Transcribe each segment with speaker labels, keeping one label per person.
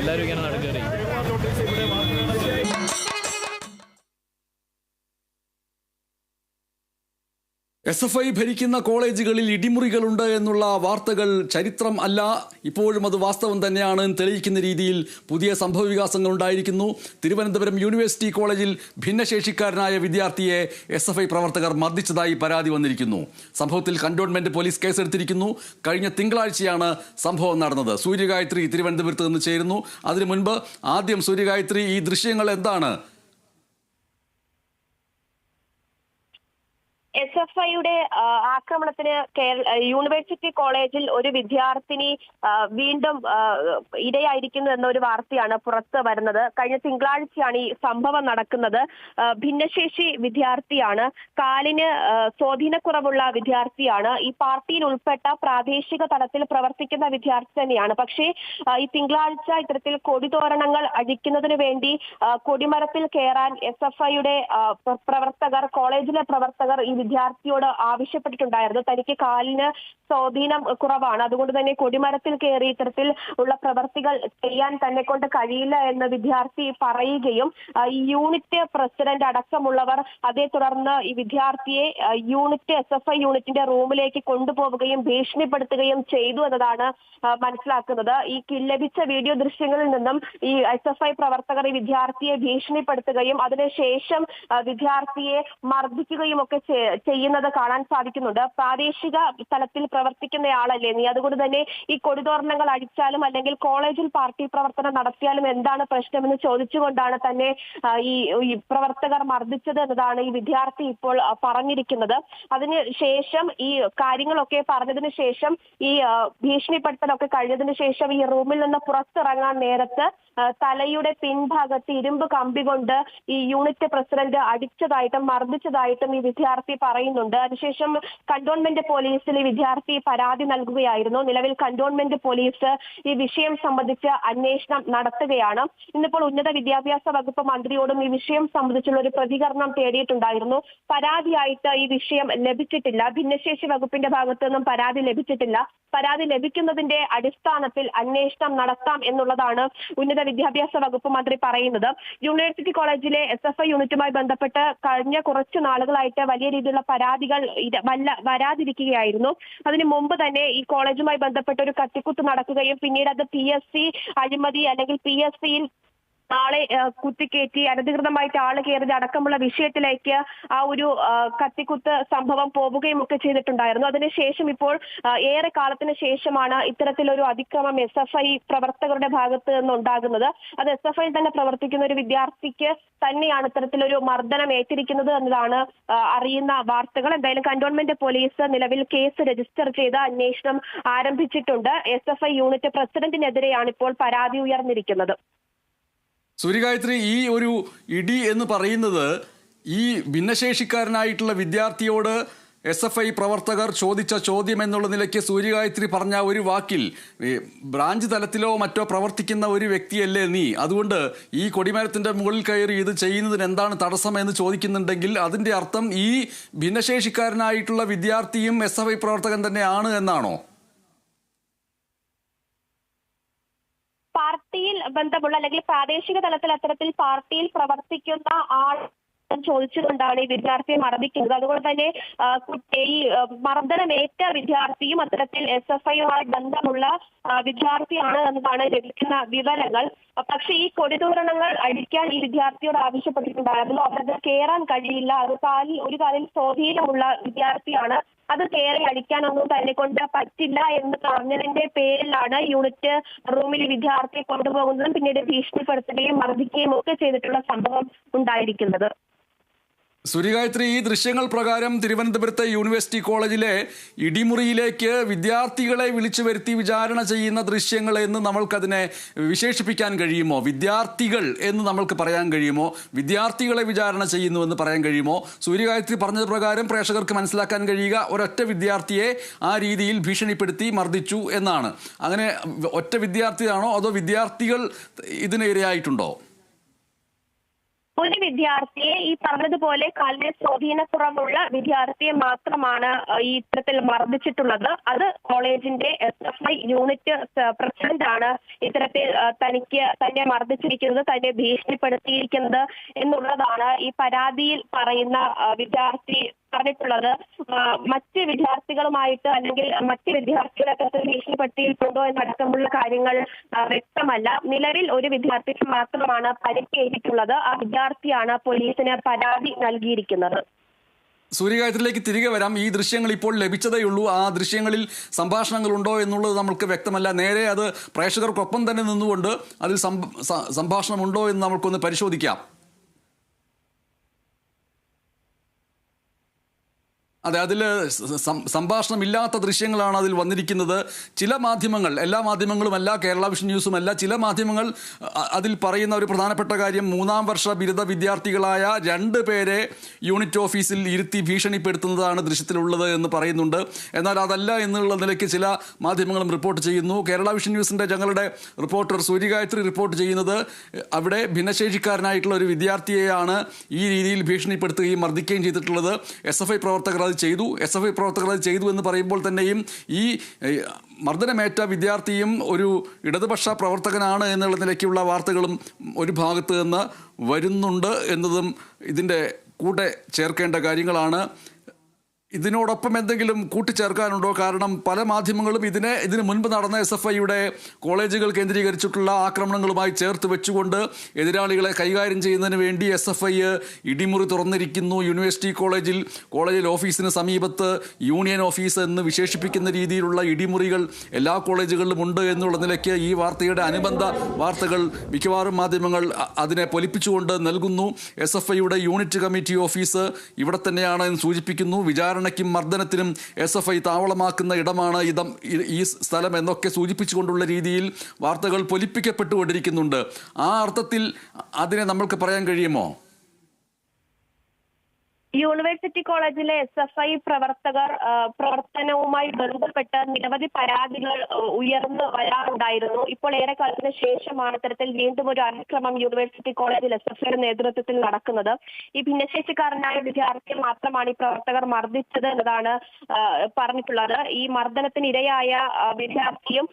Speaker 1: എല്ലാവരും ഇങ്ങനെ നടക്കേറി.
Speaker 2: SFI ഭരിക്കുന്ന കോളേജുകളിൽ ഇടിമുറികളുണ്ട് എന്നുള്ള വാർത്തകൾ ചരിത്രം അല്ല, ഇപ്പോഴും അത് വാസ്തവം തന്നെയാണ് തെളിയിക്കുന്ന രീതിയിൽ പുതിയ സംഭവവികാസങ്ങൾ ഉണ്ടായിരിക്കുന്നു. തിരുവനന്തപുരം യൂണിവേഴ്സിറ്റി കോളേജിൽ ഭിന്നശേഷിക്കാരനായ വിദ്യാർത്ഥിയെ SFI പ്രവർത്തകർ മർദ്ദിച്ചതായി പരാതി വന്നിരിക്കുന്നു. സംഭവത്തിൽ കന്റോൺമെന്റ് പോലീസ് കേസെടുത്തിരിക്കുന്നു. കഴിഞ്ഞ തിങ്കളാഴ്ചയാണ് സംഭവം നടന്നത്. സൂര്യഗായത്രി തിരുവനന്തപുരത്ത് നിന്ന് ചേരുന്നു. അതിനു മുൻപ് ആദ്യം സൂര്യഗായത്രി, ഈ ദൃശ്യങ്ങൾ എന്താണ്?
Speaker 3: SFIയുടെ ആക്രമണത്തിന് യൂണിവേഴ്സിറ്റി കോളേജിൽ ഒരു വിദ്യാർത്ഥിനി വീണ്ടും ഇരയായിരിക്കുന്നു എന്നൊരു വാർത്തയാണ് പുറത്ത് വരുന്നത്. കഴിഞ്ഞ തിങ്കളാഴ്ചയാണ് ഈ സംഭവം നടക്കുന്നത്. ഭിന്നശേഷി വിദ്യാർത്ഥിയാണ്, കാലിന് സ്വാധീനക്കുറവുള്ള വിദ്യാർത്ഥിയാണ്, ഈ പാർട്ടിയിൽ ഉൾപ്പെട്ട പ്രാദേശിക തലത്തിൽ പ്രവർത്തിക്കുന്ന വിദ്യാർത്ഥി തന്നെയാണ്. പക്ഷേ ഈ തിങ്കളാഴ്ച ഇത്തരത്തിൽ കൊടിതോരണങ്ങൾ അഴിക്കുന്നതിന് വേണ്ടി കൊടിമരത്തിൽ കയറാൻ SFIയുടെ പ്രവർത്തകർ, കോളേജിലെ പ്രവർത്തകർ ഈ വിദ്യാർത്ഥിയോട് ആവശ്യപ്പെട്ടിട്ടുണ്ടായിരുന്നു. തനിക്ക് കാലിന് സ്വാധീനം കുറവാണ്, അതുകൊണ്ട് തന്നെ കൊടിമരത്തിൽ കയറി ഇത്തരത്തിൽ ഉള്ള പ്രവർത്തികൾ ചെയ്യാൻ തന്നെ കൊണ്ട് കഴിയില്ല എന്ന് വിദ്യാർത്ഥി പറയുകയും ഈ യൂണിറ്റ് പ്രസിഡന്റ് അടക്കമുള്ളവർ അതേ തുടർന്ന് ഈ വിദ്യാർത്ഥിയെ SFI യൂണിറ്റിന്റെ റൂമിലേക്ക് കൊണ്ടുപോവുകയും ഭീഷണിപ്പെടുത്തുകയും ചെയ്തു എന്നതാണ് മനസ്സിലാക്കുന്നത്. ഈ ലഭിച്ച വീഡിയോ ദൃശ്യങ്ങളിൽ നിന്നും ഈ SFI പ്രവർത്തകർ ഈ വിദ്യാർത്ഥിയെ ഭീഷണിപ്പെടുത്തുകയും അതിനുശേഷം വിദ്യാർത്ഥിയെ മർദ്ദിക്കുകയും ഒക്കെ ചെയ്യുന്നത് കാണാൻ സാധിക്കുന്നുണ്ട്. പ്രാദേശിക തലത്തിൽ പ്രവർത്തിക്കുന്നയാളല്ലേ നീ, അതുകൊണ്ട് തന്നെ ഈ കൊടിതോരണങ്ങൾ അടിച്ചാലും അല്ലെങ്കിൽ കോളേജിൽ പാർട്ടി പ്രവർത്തനം നടത്തിയാലും എന്താണ് പ്രശ്നമെന്ന് ചോദിച്ചുകൊണ്ടാണ് തന്നെ ഈ പ്രവർത്തകർ മർദ്ദിച്ചത് എന്നതാണ് ഈ വിദ്യാർത്ഥി ഇപ്പോൾ പറഞ്ഞിരിക്കുന്നത്. അതിനുശേഷം ഈ കാര്യങ്ങളൊക്കെ പറഞ്ഞതിന് ശേഷം ഈ ഭീഷണിപ്പെടുത്തലൊക്കെ കഴിഞ്ഞതിന് ശേഷം ഈ റൂമിൽ നിന്ന് പുറത്തിറങ്ങാൻ നേരത്ത് തലയുടെ പിൻഭാഗത്ത് ഇരുമ്പ് കമ്പി കൊണ്ട് ഈ യൂണിറ്റ് പ്രസിഡന്റ് അടിച്ചതായിട്ടും മർദ്ദിച്ചതായിട്ടും ഈ വിദ്യാർത്ഥി പറയുന്നുണ്ട്. അതിനുശേഷം കന്റോൺമെന്റ് പോലീസിൽ ഈ വിദ്യാർത്ഥി പരാതി നൽകുകയായിരുന്നു. നിലവിൽ കന്റോൺമെന്റ് പോലീസ് ഈ വിഷയം സംബന്ധിച്ച് അന്വേഷണം നടത്തുകയാണ്. ഇന്നിപ്പോൾ ഉന്നത വിദ്യാഭ്യാസ വകുപ്പ് മന്ത്രിയോടും ഈ വിഷയം സംബന്ധിച്ചുള്ള ഒരു പ്രതികരണം തേടിയിട്ടുണ്ടായിരുന്നു. പരാതിയായിട്ട് ഈ വിഷയം ലഭിച്ചിട്ടില്ല. ഭിന്നശേഷി വകുപ്പിന്റെ ഭാഗത്തു നിന്നും പരാതി ലഭിച്ചിട്ടില്ല. പരാതി ലഭിക്കുന്നതിന്റെ അടിസ്ഥാനത്തിൽ അന്വേഷണം നടത്താം എന്നുള്ളതാണ് ഉന്നത വിദ്യാഭ്യാസ വകുപ്പ് മന്ത്രി പറയുന്നത്. യൂണിവേഴ്സിറ്റി കോളേജിലെ SFI യൂണിറ്റുമായി ബന്ധപ്പെട്ട് കഴിഞ്ഞ കുറച്ചു നാളുകളായിട്ട് വലിയ രീതിയിലുള്ള പരാതികൾ വരാതിരിക്കുകയായിരുന്നു. അതിനു മുമ്പ് തന്നെ ഈ കോളേജുമായി ബന്ധപ്പെട്ട ഒരു കത്തിക്കുത്ത് നടക്കുകയും പിന്നീട് അത് PSC അഴിമതി അല്ലെങ്കിൽ PSCയിൽ ആളെ കുത്തിക്കയറ്റി അനധികൃതമായിട്ട് ആള് കയറിയത് അടക്കമുള്ള വിഷയത്തിലേക്ക് ആ ഒരു കത്തിക്കുത്ത് സംഭവം പോവുകയും ഒക്കെ ചെയ്തിട്ടുണ്ടായിരുന്നു. അതിനുശേഷം ഇപ്പോൾ ഏറെ കാലത്തിന് ശേഷമാണ് ഇത്തരത്തിലൊരു അതിക്രമം SFI പ്രവർത്തകരുടെ ഭാഗത്ത് നിന്നുണ്ടാകുന്നത്. അത് SFI തന്നെ പ്രവർത്തിക്കുന്ന ഒരു വിദ്യാർത്ഥിക്ക് തന്നെയാണ് ഇത്തരത്തിലൊരു മർദ്ദനം ഏറ്റിരിക്കുന്നത് എന്നതാണ് അറിയുന്ന വാർത്തകൾ. എന്തായാലും കന്റോൺമെന്റ് പോലീസ് നിലവിൽ കേസ് രജിസ്റ്റർ ചെയ്ത് അന്വേഷണം ആരംഭിച്ചിട്ടുണ്ട്. SFI യൂണിറ്റ് പ്രസിഡന്റിനെതിരെയാണ് ഇപ്പോൾ പരാതി ഉയർന്നിരിക്കുന്നത്.
Speaker 2: സൂര്യഗായത്രി, ഈ ഒരു ഇടി എന്ന് പറയുന്നത് ഈ ഭിന്നശേഷിക്കാരനായിട്ടുള്ള വിദ്യാർത്ഥിയോട് SFI പ്രവർത്തകർ ചോദിച്ച ചോദ്യം എന്നുള്ള നിലയ്ക്ക് സൂര്യഗായത്രി പറഞ്ഞ ഒരു വാക്കിൽ ബ്രാഞ്ച് തലത്തിലോ മറ്റോ പ്രവർത്തിക്കുന്ന ഒരു വ്യക്തിയല്ലേ നീ, അതുകൊണ്ട് ഈ കൊടിമരത്തിൻ്റെ മുകളിൽ കയറി ഇത് ചെയ്യുന്നതിന് എന്താണ് തടസ്സം എന്ന് ചോദിക്കുന്നുണ്ടെങ്കിൽ അതിൻ്റെ അർത്ഥം ഈ ഭിന്നശേഷിക്കാരനായിട്ടുള്ള വിദ്യാർത്ഥിയും SFI പ്രവർത്തകൻ തന്നെയാണ് എന്നാണോ?
Speaker 3: പാർട്ടിയിൽ ബന്ധമുള്ള അല്ലെങ്കിൽ പ്രാദേശിക തലത്തിൽ അത്തരത്തിൽ പാർട്ടിയിൽ പ്രവർത്തിക്കുന്ന ആൾ ചോദിച്ചുകൊണ്ടാണ് ഈ വിദ്യാർത്ഥിയെ മർദ്ദിക്കുന്നത്. അതുകൊണ്ട് തന്നെ ഈ മർദ്ദനമേറ്റ വിദ്യാർത്ഥിയും അത്തരത്തിൽ SFIയുമായി ബന്ധമുള്ള വിദ്യാർത്ഥിയാണ് എന്നതാണ് ലഭിക്കുന്ന വിവരങ്ങൾ. പക്ഷേ ഈ കൊടിതോരണങ്ങൾ അടിക്കാൻ ഈ വിദ്യാർത്ഥിയോട് ആവശ്യപ്പെട്ടിട്ടുണ്ടായിരുന്നു. അവർക്ക് കയറാൻ കഴിയില്ല, അത് ഒരു കാലിൽ സ്വാധീനമുള്ള വിദ്യാർത്ഥിയാണ്, അത് കയറി അടിക്കാനൊന്നും തന്നെ കൊണ്ട് പറ്റില്ല എന്ന് പറഞ്ഞതിന്റെ പേരിലാണ് യൂണിറ്റ് റൂമിൽ വിദ്യാർത്ഥിയെ കൊണ്ടുപോകുന്നതും പിന്നീട് ഭീഷണിപ്പെടുത്തുകയും മർദ്ദിക്കുകയും ഒക്കെ ചെയ്തിട്ടുള്ള സംഭവം ഉണ്ടായിരിക്കുന്നത്.
Speaker 2: സൂര്യഗായത്രി, ഈ ദൃശ്യങ്ങൾ പ്രകാരം തിരുവനന്തപുരത്തെ യൂണിവേഴ്സിറ്റി കോളേജിലെ ഇടിമുറിയിലേക്ക് വിദ്യാർത്ഥികളെ വിളിച്ചു വരുത്തി വിചാരണ ചെയ്യുന്ന ദൃശ്യങ്ങൾ എന്ന് നമ്മൾക്കതിനെ വിശേഷിപ്പിക്കാൻ കഴിയുമോ? വിദ്യാർത്ഥികൾ എന്ന് നമ്മൾക്ക് പറയാൻ കഴിയുമോ? വിദ്യാർത്ഥികളെ വിചാരണ ചെയ്യുന്നുവെന്ന് പറയാൻ കഴിയുമോ? സൂര്യഗായത്രി പറഞ്ഞത് പ്രകാരം പ്രേക്ഷകർക്ക് മനസ്സിലാക്കാൻ കഴിയുക ഒരൊറ്റ വിദ്യാർത്ഥിയെ ആ രീതിയിൽ ഭീഷണിപ്പെടുത്തി മർദ്ദിച്ചു എന്നാണ്. അങ്ങനെ ഒറ്റ വിദ്യാർത്ഥിയാണോ അതോ വിദ്യാർത്ഥികൾ ഇതിന് ഇരയായിട്ടുണ്ടോ?
Speaker 3: ഒരു വിദ്യാർത്ഥിയെ ഈ പറഞ്ഞതുപോലെ കാലിന് സ്വാധീനക്കുറവുള്ള വിദ്യാർത്ഥിയെ മാത്രമാണ് ഈ ഇത്തരത്തിൽ മർദ്ദിച്ചിട്ടുള്ളത്. അത് കോളേജിന്റെ SFI യൂണിറ്റ് പ്രസിഡന്റ് ആണ് ഇത്തരത്തിൽ തന്നെ മർദ്ദിച്ചിരിക്കുന്നത്, തന്നെ ഭീഷണിപ്പെടുത്തിയിരിക്കുന്നത് എന്നുള്ളതാണ് ഈ പരാതിയിൽ പറയുന്ന വിദ്യാർത്ഥി പറഞ്ഞിട്ടുള്ളത്. മറ്റ് വിദ്യാർത്ഥികളുമായിട്ട് അല്ലെങ്കിൽ മറ്റ് വിദ്യാർത്ഥികളെ ഭീഷണിപ്പെടുത്തിയിട്ടുണ്ടോ എന്നടക്കമുള്ള കാര്യങ്ങൾ വ്യക്തമല്ല. നിലവിൽ ഒരു വിദ്യാർത്ഥിക്ക് മാത്രമാണ് പരിക്കേറ്റിട്ടുള്ളത്. ആ വിദ്യാർത്ഥിയാണ് പോലീസിന് പരാതി നൽകിയിരിക്കുന്നത്.
Speaker 2: സൂര്യകായത്തിലേക്ക് തിരികെ വരാം. ഈ ദൃശ്യങ്ങൾ ഇപ്പോൾ ലഭിച്ചതേയുള്ളൂ. ആ ദൃശ്യങ്ങളിൽ സംഭാഷണങ്ങളുണ്ടോ എന്നുള്ളത് നമുക്ക് വ്യക്തമല്ല. നേരെ അത് പ്രേക്ഷകർക്കൊപ്പം തന്നെ നിന്നുകൊണ്ട് അതിൽ സംഭാഷണമുണ്ടോ എന്ന് നമുക്കൊന്ന് പരിശോധിക്കാം. അതെ, അതിൽ സംഭാഷണമില്ലാത്ത ദൃശ്യങ്ങളാണ് അതിൽ വന്നിരിക്കുന്നത്. ചില മാധ്യമങ്ങൾ, എല്ലാ മാധ്യമങ്ങളുമല്ല, കേരള വിഷൻ ന്യൂസുമല്ല, ചില മാധ്യമങ്ങൾ അതിൽ പറയുന്ന ഒരു പ്രധാനപ്പെട്ട കാര്യം 3ാം വർഷ ബിരുദ വിദ്യാർത്ഥികളായ 2 പേരെ യൂണിറ്റ് ഓഫീസിൽ ഇരുത്തി ഭീഷണിപ്പെടുത്തുന്നതാണ് ദൃശ്യത്തിലുള്ളത് എന്ന് പറയുന്നുണ്ട്. എന്നാൽ അതല്ല എന്നുള്ള നിലയ്ക്ക് ചില മാധ്യമങ്ങളും റിപ്പോർട്ട് ചെയ്യുന്നു. കേരള വിഷൻ ന്യൂസിൻ്റെ ഞങ്ങളുടെ റിപ്പോർട്ടർ സൂര്യഗായത്രി റിപ്പോർട്ട് ചെയ്യുന്നത് അവിടെ ഭിന്നശേഷിക്കാരനായിട്ടുള്ള ഒരു വിദ്യാർത്ഥിയെയാണ് ഈ രീതിയിൽ ഭീഷണിപ്പെടുത്തുകയും മർദ്ദിക്കുകയും ചെയ്തിട്ടുള്ളത്. SFI പ്രവർത്തകർ SFI പ്രവർത്തകർ അത് ചെയ്തു എന്ന് പറയുമ്പോൾ തന്നെയും ഈ മർദ്ദനമേറ്റ വിദ്യാർത്ഥിയും ഒരു ഇടതുപക്ഷ പ്രവർത്തകനാണ് എന്നുള്ള നിലയ്ക്കുള്ള വാർത്തകളും ഒരു ഭാഗത്ത് നിന്ന് വരുന്നുണ്ട് എന്നതും ഇതിൻ്റെ കൂടെ ചേർക്കേണ്ട കാര്യങ്ങളാണ്. ഇതിനോടൊപ്പം എന്തെങ്കിലും കൂട്ടിച്ചേർക്കാനുണ്ടോ? കാരണം പല മാധ്യമങ്ങളും ഇതിന് മുൻപ് നടന്ന SFIയുടെ കോളേജുകൾ കേന്ദ്രീകരിച്ചിട്ടുള്ള ആക്രമണങ്ങളുമായി ചേർത്ത് വെച്ചുകൊണ്ട് എതിരാളികളെ കൈകാര്യം ചെയ്യുന്നതിന് വേണ്ടി SFI ഇടിമുറി തുറന്നിരിക്കുന്നു. യൂണിവേഴ്സിറ്റി കോളേജിൽ ഓഫീസിന് സമീപത്ത് യൂണിയൻ ഓഫീസ് എന്ന് വിശേഷിപ്പിക്കുന്ന രീതിയിലുള്ള ഇടിമുറികൾ എല്ലാ കോളേജുകളിലും ഉണ്ട് എന്നുള്ള നിലയ്ക്ക് ഈ വാർത്തയുടെ അനുബന്ധ വാർത്തകൾ മിക്കവാറും മാധ്യമങ്ങൾ അതിനെ പൊലിപ്പിച്ചുകൊണ്ട് നൽകുന്നു. SFIയുടെ യൂണിറ്റ് കമ്മിറ്റി ഓഫീസ് ഇവിടെ തന്നെയാണ് എന്ന് സൂചിപ്പിക്കുന്നു. വിചാരണയ്ക്കും മർദ്ദനത്തിനും SFI താവളമാക്കുന്ന ഇടമാണ് ഈ സ്ഥലം എന്നൊക്കെ സൂചിപ്പിച്ചുകൊണ്ടുള്ള രീതിയിൽ വാർത്തകൾ പൊലിപ്പിക്കപ്പെട്ടുകൊണ്ടിരിക്കുന്നുണ്ട്. ആ അർത്ഥത്തിൽ അതിനെ നമ്മൾക്ക് പറയാൻ കഴിയുമോ?
Speaker 3: യൂണിവേഴ്സിറ്റി കോളേജിലെ SFI പ്രവർത്തനവുമായി ബന്ധപ്പെട്ട് നിരവധി പരാതികൾ ഉയർന്നു വരാറുണ്ടായിരുന്നു. ഇപ്പോൾ ഏറെക്കാലത്തിന് ശേഷമാണ് ഇത്തരത്തിൽ വീണ്ടും ഒരു അതിക്രമം യൂണിവേഴ്സിറ്റി കോളേജിൽ SFIയുടെ നേതൃത്വത്തിൽ നടക്കുന്നത്. ഈ ഭിന്നശേഷിക്കാരനായ വിദ്യാർത്ഥിയെ മാത്രമാണ് ഈ പ്രവർത്തകർ മർദ്ദിച്ചത് എന്നതാണ് പറഞ്ഞിട്ടുള്ളത്. ഈ മർദ്ദനത്തിന് ഇരയായ വിദ്യാർത്ഥിയും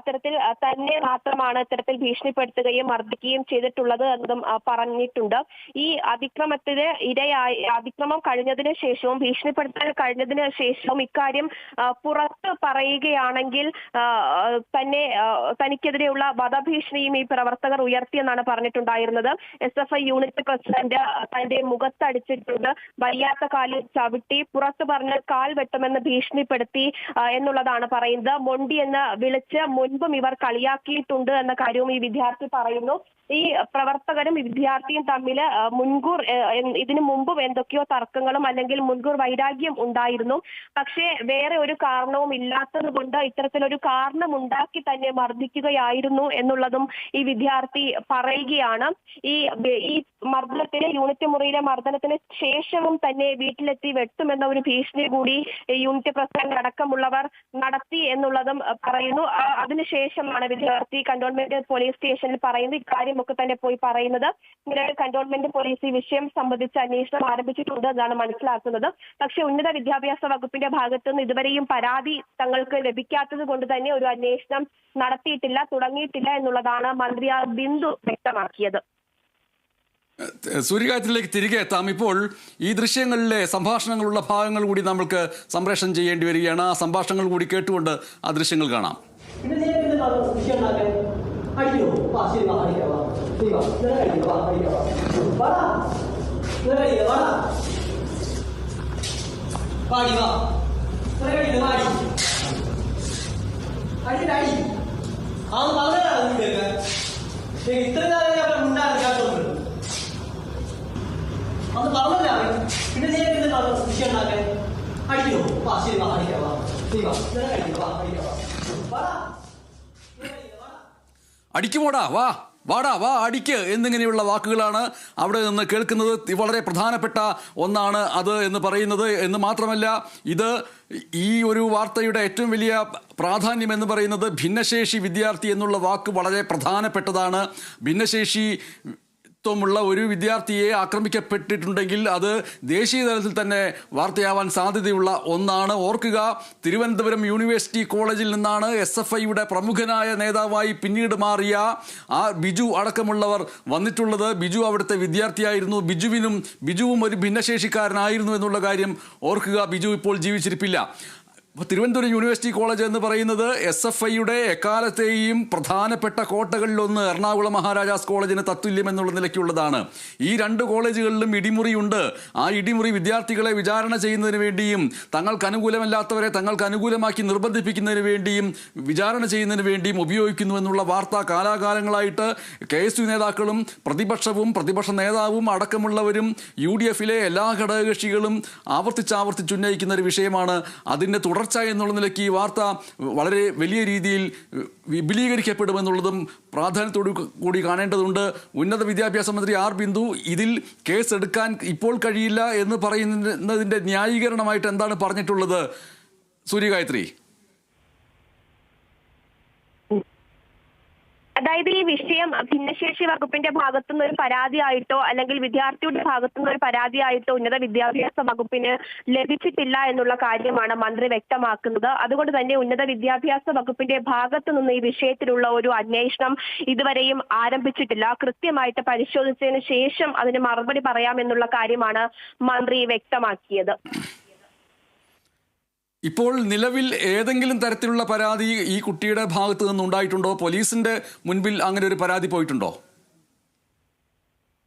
Speaker 3: അത്തരത്തിൽ തന്നെ മാത്രമാണ് ഇത്തരത്തിൽ ഭീഷണിപ്പെടുത്തുകയും മർദ്ദിക്കുകയും ചെയ്തിട്ടുള്ളത് എന്നതും പറഞ്ഞിട്ടുണ്ട്. ഈ അതിക്രമത്തിന് അതിക്രമം കഴിഞ്ഞതിന് ശേഷവും ഭീഷണിപ്പെടുത്താൻ കഴിഞ്ഞതിന് ശേഷവും ഇക്കാര്യം പുറത്ത് പറയുകയാണെങ്കിൽ തനിക്കെതിരെയുള്ള വധഭീഷണിയും ഈ പ്രവർത്തകർ ഉയർത്തിയെന്നാണ് പറഞ്ഞിട്ടുണ്ടായിരുന്നത്. SFI യൂണിറ്റ് പ്രസിഡന്റ് തന്റെ മുഖത്തടിച്ചിട്ടുണ്ട്, വയ്യാത്ത കാലിൽ ചവിട്ടി, പുറത്ത് പറഞ്ഞാൽ കാൽ വെട്ടുമെന്ന് ഭീഷണിപ്പെടുത്തി എന്നുള്ളതാണ് പറയുന്നത്. മൊണ്ടി എന്ന് വിളിച്ച് മുൻപും ഇവർ കളിയാക്കിയിട്ടുണ്ട് എന്ന കാര്യവും ഈ വിദ്യാർത്ഥി പറയുന്നു. ഈ പ്രവർത്തകരും വിദ്യാർത്ഥിയും തമ്മിൽ ഇതിനു മുമ്പും എന്തൊക്കെയോ തർക്കങ്ങളും അല്ലെങ്കിൽ മുൻകൂർ വൈരാഗ്യം ഉണ്ടായിരുന്നു. പക്ഷേ വേറെ ഒരു കാരണവും ഇല്ലാത്തത് കൊണ്ട് ഇത്തരത്തിലൊരു കാരണം ഉണ്ടാക്കി തന്നെ മർദ്ദിക്കുകയായിരുന്നു എന്നുള്ളതും ഈ വിദ്യാർത്ഥി പറയുകയാണ്. ഈ യൂണിറ്റ് മുറിയിലെ മർദ്ദനത്തിന് ശേഷവും തന്നെ വീട്ടിലെത്തി വെട്ടുമെന്ന ഒരു ഭീഷണി കൂടി യൂണിറ്റ് പ്രസിഡന്റ് അടക്കമുള്ളവർ നടത്തി എന്നുള്ളതും പറയുന്നു. അതിനുശേഷമാണ് വിദ്യാർത്ഥി കന്റോൺമെന്റ് പോലീസ് സ്റ്റേഷനിൽ പറയുന്നത്. ഇക്കാര്യമൊക്കെ തന്നെ പോയി പറയുന്നത്. നിലവിൽ കന്റോൺമെന്റ് പോലീസ് ഈ വിഷയം സംബന്ധിച്ച് അന്വേഷണം ആരംഭിച്ചിട്ടുണ്ട് എന്നാണ് മനസ്സിലാക്കുന്നത്. പക്ഷേ ഉന്നത വിദ്യാഭ്യാസ വകുപ്പിന്റെ ഭാഗത്തു നിന്ന് ഇതുവരെയും പരാതി തങ്ങൾക്ക് ലഭിക്കാത്തത് കൊണ്ട് തന്നെ ഒരു അന്വേഷണം തുടങ്ങിയിട്ടില്ല എന്നുള്ളതാണ് മന്ത്രി ബിന്ദു വ്യക്തമാക്കിയത്.
Speaker 2: സൂര്യകായത്തിലേക്ക് തിരികെ എത്താം. ഇപ്പോൾ ഈ ദൃശ്യങ്ങളിലെ സംഭാഷണങ്ങളുള്ള ഭാഗങ്ങൾ കൂടി നമ്മൾക്ക് സംപ്രേഷണം ചെയ്യേണ്ടി വരികയാണ്. ആ സംഭാഷണങ്ങൾ കൂടി കേട്ടുകൊണ്ട് ആ ദൃശ്യങ്ങൾ കാണാം. അടിക്കുമോടാ, വാടാ അടിക്ക് എന്നിങ്ങനെയുള്ള വാക്കുകളാണ് അവിടെ നിന്ന് കേൾക്കുന്നത്. വളരെ പ്രധാനപ്പെട്ട ഒന്നാണ് അത് എന്ന് പറയുന്നത്. എന്ന് മാത്രമല്ല, ഈ ഒരു വാർത്തയുടെ ഏറ്റവും വലിയ പ്രാധാന്യം എന്ന് പറയുന്നത് ഭിന്നശേഷി വിദ്യാർത്ഥി എന്നുള്ള വാക്ക് വളരെ പ്രധാനപ്പെട്ടതാണ്. ഭിന്നശേഷി ത്വമുള്ള ഒരു വിദ്യാർത്ഥിയെ ആക്രമിക്കപ്പെട്ടിട്ടുണ്ടെങ്കിൽ അത് ദേശീയ തലത്തിൽ തന്നെ വാർത്തയാവാൻ സാധ്യതയുള്ള ഒന്നാണ്. ഓർക്കുക, തിരുവനന്തപുരം യൂണിവേഴ്സിറ്റി കോളേജിൽ നിന്നാണ് SFIയുടെ പ്രമുഖനായ നേതാവായി പിന്നീട് മാറിയ ആ ബിജു അടക്കമുള്ളവർ വന്നിട്ടുള്ളത്. ബിജു അവിടുത്തെ വിദ്യാർത്ഥിയായിരുന്നു. ബിജുവും ഒരു ഭിന്നശേഷിക്കാരനായിരുന്നു എന്നുള്ള കാര്യം ഓർക്കുക. ബിജു ഇപ്പോൾ ജീവിച്ചിരിപ്പില്ല. തിരുവനന്തപുരം യൂണിവേഴ്സിറ്റി കോളേജ് എന്ന് പറയുന്നത് SFIയുടെ എക്കാലത്തെയും പ്രധാനപ്പെട്ട കോട്ടകളിലൊന്ന് എറണാകുളം മഹാരാജാസ് കോളേജിന് തത്തുല്യം എന്നുള്ള നിലയ്ക്കുള്ളതാണ്. ഈ രണ്ട് കോളേജുകളിലും ഇടിമുറിയുണ്ട്. ആ ഇടിമുറി വിദ്യാർത്ഥികളെ വിചാരണ ചെയ്യുന്നതിന് വേണ്ടിയും തങ്ങൾക്ക് അനുകൂലമല്ലാത്തവരെ തങ്ങൾക്ക് അനുകൂലമാക്കി നിർബന്ധിപ്പിക്കുന്നതിന് വേണ്ടിയും വിചാരണ ചെയ്യുന്നതിന് വേണ്ടിയും ഉപയോഗിക്കുന്നു എന്നുള്ള വാർത്ത കാലാകാലങ്ങളായിട്ട് KSU നേതാക്കളും പ്രതിപക്ഷ നേതാവും അടക്കമുള്ളവരും UDFിലെ എല്ലാ ഘടകകക്ഷികളും ആവർത്തിച്ചുന്നയിക്കുന്ന ഒരു വിഷയമാണ്. അതിൻ്റെ തുടർച്ച എന്നുള്ള നിലയ്ക്ക് ഈ വാർത്ത വളരെ വലിയ രീതിയിൽ വിപുലീകരിക്കപ്പെടുമെന്നുള്ളതും പ്രാധാന്യത്തോടു കൂടി കാണേണ്ടതുണ്ട്. ഉന്നത വിദ്യാഭ്യാസ മന്ത്രി R. ബിന്ദു ഇതിൽ കേസ് എടുക്കാൻ ഇപ്പോൾ കഴിയില്ല എന്ന് പറയുന്നതിൻ്റെ ന്യായീകരണമായിട്ട് എന്താണ് പറഞ്ഞിട്ടുള്ളത് സൂര്യഗായത്രി?
Speaker 3: അതായത് ഈ വിഷയം ഭിന്നശേഷി വകുപ്പിന്റെ ഭാഗത്തുനിന്ന് ഒരു പരാതിയായിട്ടോ അല്ലെങ്കിൽ വിദ്യാർത്ഥിയുടെ ഭാഗത്തുനിന്ന് ഒരു പരാതിയായിട്ടോ ഉന്നത വിദ്യാഭ്യാസ വകുപ്പിന് ലഭിച്ചിട്ടില്ല എന്നുള്ള കാര്യമാണ് മന്ത്രി വ്യക്തമാക്കുന്നത്. അതുകൊണ്ട് തന്നെ ഉന്നത വിദ്യാഭ്യാസ വകുപ്പിന്റെ ഭാഗത്തു നിന്ന് ഈ വിഷയത്തിലുള്ള ഒരു അന്വേഷണം ഇതുവരെയും ആരംഭിച്ചിട്ടില്ല. കൃത്യമായിട്ട് പരിശോധിച്ചതിന് ശേഷം അതിന് മറുപടി പറയാമെന്നുള്ള കാര്യമാണ് മന്ത്രി വ്യക്തമാക്കിയത്.
Speaker 2: ഇപ്പോൾ നിലവിൽ ഏതെങ്കിലും തരത്തിലുള്ള പരാതി ഈ കുട്ടിയുടെ ഭാഗത്ത് നിന്നുണ്ടായിട്ടുണ്ടോ? പോലീസിന്റെ മുൻപിൽ അങ്ങനെ ഒരു പരാതി പോയിട്ടുണ്ടോ?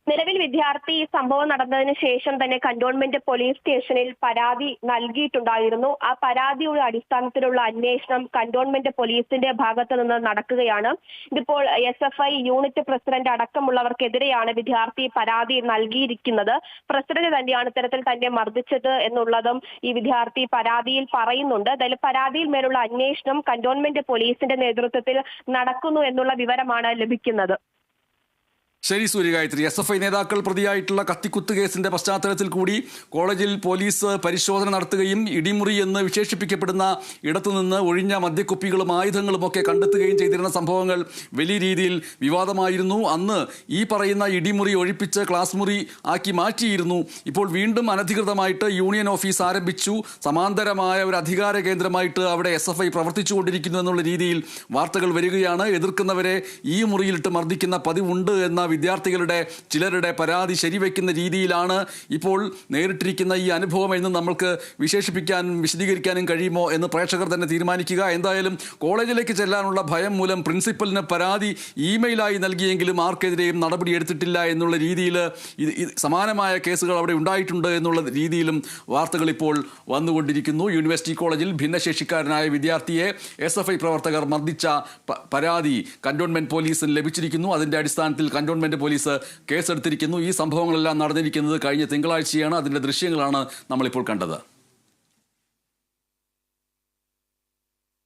Speaker 3: നിലവിൽ വിദ്യാർത്ഥി സംഭവം നടന്നതിന് ശേഷം തന്നെ കന്റോൺമെന്റ് പോലീസ് സ്റ്റേഷനിൽ പരാതി നൽകിയിട്ടുണ്ടായിരുന്നു. ആ പരാതിയുടെ അടിസ്ഥാനത്തിലുള്ള അന്വേഷണം കന്റോൺമെന്റ് പോലീസിന്റെ ഭാഗത്ത് നിന്ന് നടക്കുകയാണ്. ഇതിപ്പോൾ SFI യൂണിറ്റ് പ്രസിഡന്റ് അടക്കമുള്ളവർക്കെതിരെയാണ് വിദ്യാർത്ഥി പരാതി നൽകിയിരിക്കുന്നത്. പ്രസിഡന്റ് തന്നെയാണ് ഇത്തരത്തിൽ തന്നെ മർദ്ദിച്ചത് എന്നുള്ളതും ഈ വിദ്യാർത്ഥി പരാതിയിൽ പറയുന്നുണ്ട്. എന്തായാലും പരാതിയിൽ മേലുള്ള അന്വേഷണം കന്റോൺമെന്റ് പോലീസിന്റെ നേതൃത്വത്തിൽ നടക്കുന്നു എന്നുള്ള വിവരമാണ് ലഭിക്കുന്നത്.
Speaker 2: ശരി സൂര്യഗായത്രി, SFI നേതാക്കൾ പ്രതിയായിട്ടുള്ള കത്തിക്കുത്ത് കേസിന്റെ പശ്ചാത്തലത്തിൽ കൂടി കോളേജിൽ പോലീസ് പരിശോധന നടത്തുകയും ഇടിമുറി എന്ന് വിശേഷിപ്പിക്കപ്പെടുന്ന ഇടത്തുനിന്ന് ഒഴിഞ്ഞ മദ്യക്കുപ്പികളും ആയുധങ്ങളും ഒക്കെ കണ്ടെത്തുകയും ചെയ്തിരുന്ന സംഭവങ്ങൾ വലിയ രീതിയിൽ വിവാദമായിരുന്നു. അന്ന് ഈ പറയുന്ന ഇടിമുറി ഒഴിപ്പിച്ച് ക്ലാസ് മുറി ആക്കി മാറ്റിയിരുന്നു. ഇപ്പോൾ വീണ്ടും അനധികൃതമായിട്ട് യൂണിയൻ ഓഫീസ് ആരംഭിച്ചു. സമാന്തരമായ ഒരു അധികാര കേന്ദ്രമായിട്ട് അവിടെ SFI പ്രവർത്തിച്ചുകൊണ്ടിരിക്കുന്നു എന്നുള്ള രീതിയിൽ വാർത്തകൾ വരികയാണ്. എതിർക്കുന്നവരെ ഈ മുറിയിലിട്ട് മർദ്ദിക്കുന്ന പതിവുണ്ട് എന്ന വിദ്യാർത്ഥികളുടെ ചിലരുടെ പരാതി ശരിവെക്കുന്ന രീതിയിലാണ് ഇപ്പോൾ നേരിട്ടിരിക്കുന്ന ഈ അനുഭവം എന്ന് നമ്മൾക്ക് വിശേഷിപ്പിക്കാനും വിശദീകരിക്കാനും കഴിയുമോ എന്ന് പ്രേക്ഷകർ തന്നെ തീരുമാനിക്കുക. എന്തായാലും കോളേജിലേക്ക് ചെല്ലാനുള്ള ഭയം മൂലം പ്രിൻസിപ്പലിന് പരാതി ഇമെയിലായി നൽകിയെങ്കിലും ആർക്കെതിരെയും നടപടിയെടുത്തിട്ടില്ല എന്നുള്ള രീതിയിൽ സമാനമായ കേസുകൾ അവിടെ ഉണ്ടായിട്ടുണ്ട് എന്നുള്ള രീതിയിലും വാർത്തകൾ ഇപ്പോൾ വന്നുകൊണ്ടിരിക്കുന്നു. യൂണിവേഴ്സിറ്റി കോളേജിൽ ഭിന്നശേഷിക്കാരനായ വിദ്യാർത്ഥിയെ SFI പ്രവർത്തകർ മർദ്ദിച്ച പരാതി കന്റോൺമെന്റ് പോലീസിന് ലഭിച്ചിരിക്കുന്നു. അതിന്റെ അടിസ്ഥാനത്തിൽ കന്റോൺമെന്റ് പോലീസ് കേസെടുത്തിരിക്കുന്നു. ഈ സംഭവങ്ങളെല്ലാം നടന്നിരിക്കുന്നത് കഴിഞ്ഞ തിങ്കളാഴ്ചയാണ്. അതിന്റെ ദൃശ്യങ്ങളാണ് നമ്മളിപ്പോൾ കണ്ടത്.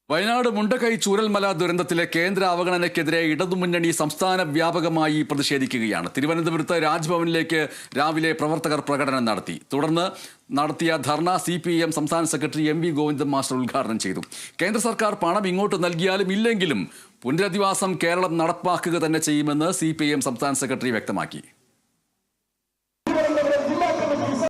Speaker 2: വയനാട് മുണ്ടക്കൈ ചൂരൽമല ദുരന്തത്തിലെ കേന്ദ്ര അവഗണനയ്ക്കെതിരെ ഇടതുമുന്നണി സംസ്ഥാന വ്യാപകമായി പ്രതിഷേധിക്കുകയാണ്. തിരുവനന്തപുരത്ത് രാജ്ഭവനിലേക്ക് രാവിലെ പ്രവർത്തകർ പ്രകടനം നടത്തി. തുടർന്ന് നടത്തിയ ധർണ CPIM സംസ്ഥാന സെക്രട്ടറി MV ഗോവിന്ദൻ മാസ്റ്റർ ഉദ്ഘാടനം ചെയ്തു. കേന്ദ്ര സർക്കാർ പണം ഇങ്ങോട്ട് നൽകിയാലും ഇല്ലെങ്കിലും പുനരധിവാസം കേരളം നടപ്പാക്കുക തന്നെ ചെയ്യുമെന്ന് CPIM സംസ്ഥാന സെക്രട്ടറി വ്യക്തമാക്കി.